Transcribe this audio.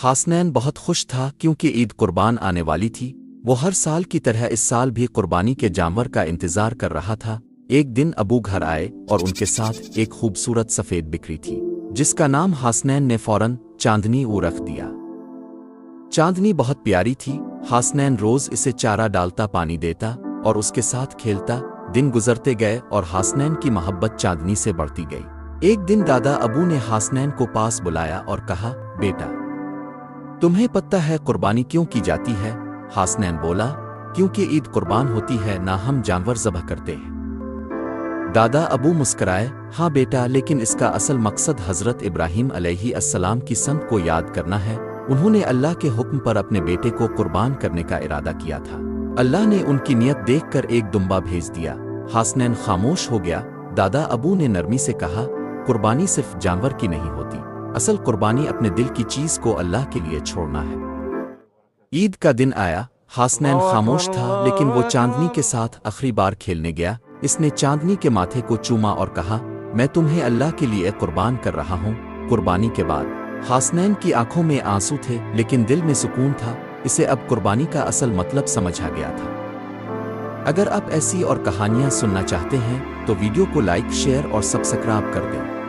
حسنین بہت خوش تھا کیونکہ عید قربان آنے والی تھی۔ وہ ہر سال کی طرح اس سال بھی قربانی کے جانور کا انتظار کر رہا تھا۔ ایک دن ابو گھر آئے اور ان کے ساتھ ایک خوبصورت سفید بکری تھی جس کا نام حسنین نے فوراً چاندنی رکھ دیا۔ چاندنی بہت پیاری تھی۔ حسنین روز اسے چارہ ڈالتا، پانی دیتا اور اس کے ساتھ کھیلتا۔ دن گزرتے گئے اور حسنین کی محبت چاندنی سے بڑھتی گئی۔ ایک دن دادا ابو نے حسنین کو پاس بلایا اور کہا، بیٹا تمہیں پتہ ہے قربانی کیوں کی جاتی ہے؟ حسنین بولا، کیونکہ عید قربان ہوتی ہے نہ ہم جانور ذبح کرتے ہیں۔ دادا ابو مسکرائے، ہاں بیٹا، لیکن اس کا اصل مقصد حضرت ابراہیم علیہ السلام کی سنت کو یاد کرنا ہے۔ انہوں نے اللہ کے حکم پر اپنے بیٹے کو قربان کرنے کا ارادہ کیا تھا۔ اللہ نے ان کی نیت دیکھ کر ایک دمبا بھیج دیا۔ حسنین خاموش ہو گیا۔ دادا ابو نے نرمی سے کہا، قربانی صرف جانور کی نہیں ہوتی، اصل قربانی اپنے دل کی چیز کو اللہ کے لیے چھوڑنا ہے۔ عید کا دن آیا۔ حسنین خاموش تھا لیکن وہ چاندنی کے ساتھ آخری بار کھیلنے گیا۔ اس نے چاندنی کے ماتھے کو چوما اور کہا، میں تمہیں اللہ کے لیے قربان کر رہا ہوں۔ قربانی کے بعد حسنین کی آنکھوں میں آنسو تھے لیکن دل میں سکون تھا۔ اسے اب قربانی کا اصل مطلب سمجھا گیا تھا۔ اگر آپ ایسی اور کہانیاں سننا چاہتے ہیں تو ویڈیو کو لائک، شیئر اور سبسکرائب کر دیں۔